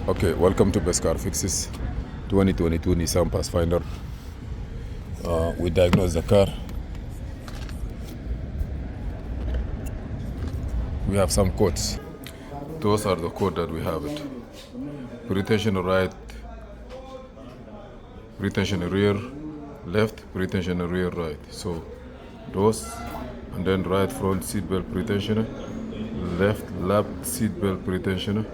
Okay, welcome to Best Car Fixes 2022 Nissan Pathfinder. We diagnosed the car. We have some codes. Those are the code that we have it. Pretension right, pretension rear left, pretension rear right. So those, and then right front seat belt pretensioner, left lap seat belt pretensioner,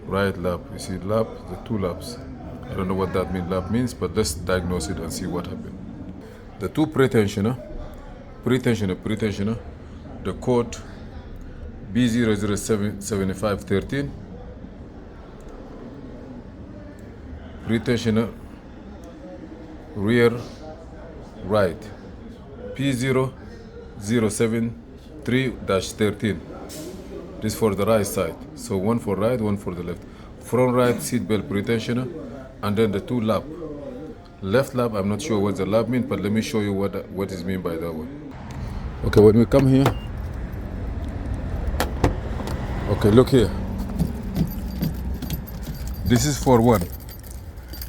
right lap. You see lap, the two laps. I don't know what that lap means, but let's diagnose it and see what happened. The two pretensioner, the code B007313, pretensioner rear right, P0073-13. This for the right side. So one for right, one for the left. Front right seat belt pretensioner, and then the two lap. Left lap, I'm not sure what the lap means, but let me show you what is meant by that one. Okay, when we come here, okay, look here. This is for one,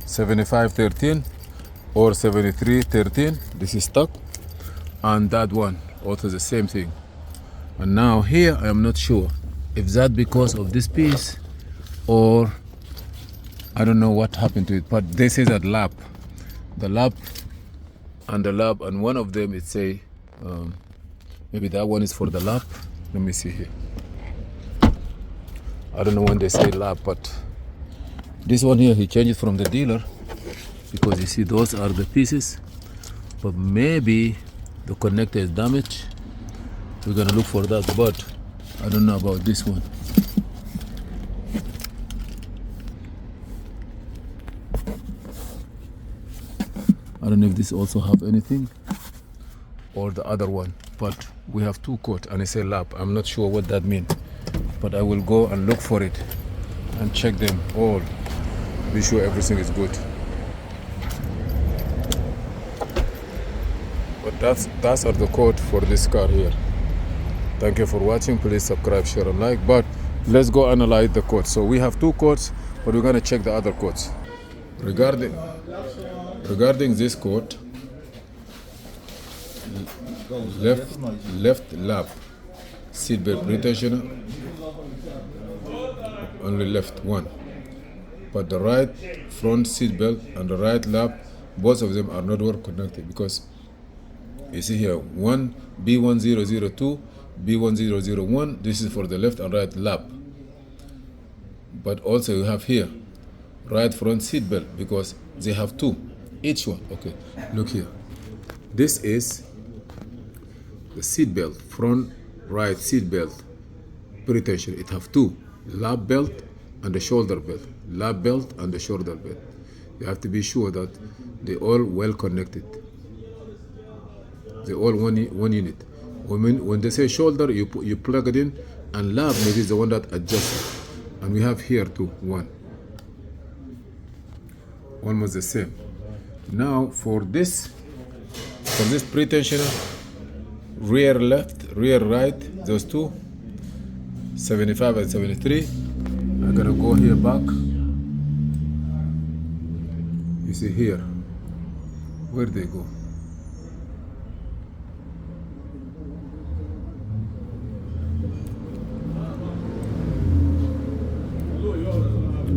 7513 or 7313. This is stuck, and that one also the same thing. And now here, I am not sure if that because of this piece or I don't know what happened to it, but they say that lap, the lap, and one of them it say maybe that one is for the lap. Let me see here. I don't know when they say lap, but this one here he changed it from the dealer because you see those are the pieces, but maybe the connector is damaged. We're gonna look for that, but I don't know about this one. I don't know if this also have anything or the other one, but we have two coats and it's a lap. I'm not sure what that means, but I will go and look for it and check them all, be sure everything is good. But that's are the code for this car here. Thank you for watching. Please subscribe, share and like, but let's go analyze the codes. So we have two codes, but we're gonna check the other codes. Regarding this code, left lap seatbelt pretensioner, only left one, but the right front seatbelt and the right lap, both of them are not well connected because you see here one B1002, B1001, this is for the left and right lap, but also you have here right front seatbelt because they have two each one. Okay, look here, this is the seat belt, front right seat belt pretension. It have two, lap belt and the shoulder belt, lap belt and the shoulder belt. You have to be sure that they all well connected, they all one unit. When they say shoulder, you plug it in, and lap maybe is the one that adjusts, and we have here too one, almost the same. Now for this pretensioner, rear left, rear right, those two, 75 and 73. I'm gonna go here back. You see here, where they go?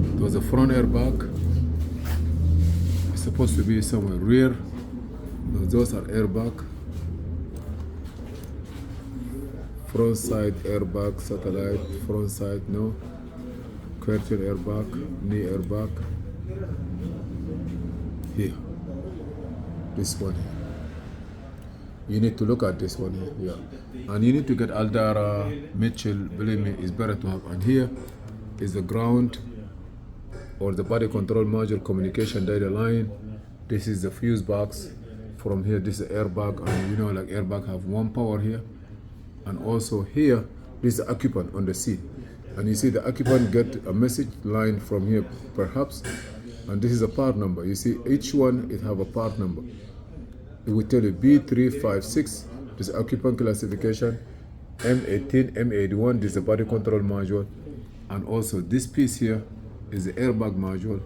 It was a front airbag. It's supposed to be somewhere rear. Those are airbag. Front side airbag, satellite, front side, no. Curtain airbag, knee airbag. Here. This one here. You need to look at this one here, yeah. And you need to get Aldara, Mitchell, believe me, it's better to have. And here is the ground or the body control module communication data line. This is the fuse box. From here, this is the airbag, and you know, like airbag have one power here. And also here, this is the occupant on the seat. And you see the occupant get a message line from here, perhaps. And this is a part number. You see, each one, it have a part number. It will tell you B356, this is occupant classification, M18, M81, this is the body control module. And also this piece here is the airbag module.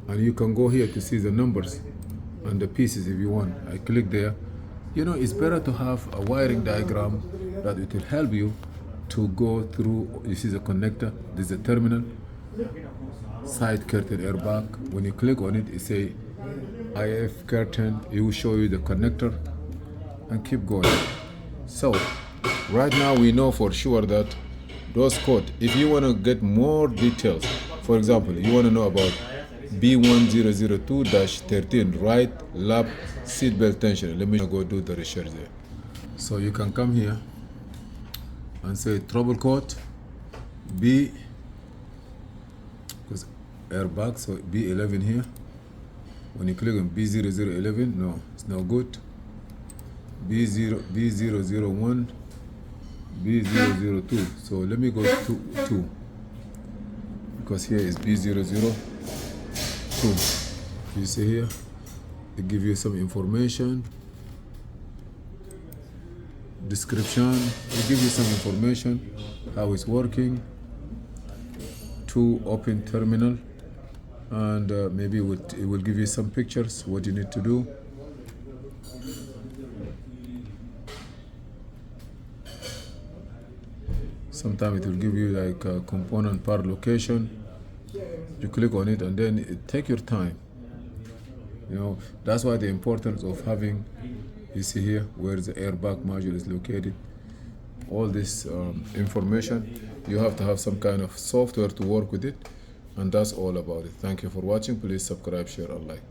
And you can go here to see the numbers and the pieces if you want. I click there. You know, it's better to have a wiring diagram that it will help you to go through. You see the connector, this is the terminal, side curtain airbag. When you click on it, it say IF curtain. It will show you the connector and keep going. So right now we know for sure that those codes, if you want to get more details, for example, you want to know about B0072-13 right lap seatbelt tension. Let me go do the research there. So you can come here and say trouble code B, because airbag, so B11 here. When you click on B0011, no, it's no good. B001, B002. So let me go to 2, because here is B002. You see here, they give you some information, description, they give you some information, how it's working, 2 open terminal, and maybe it will give you some pictures, what you need to do. Sometimes it will give you like a component part location. You click on it and then take your time. You know, that's why the importance of having, you see here where the airbag module is located, all this information, you have to have some kind of software to work with it, and that's all about it. Thank you for watching. Please subscribe, share, and like.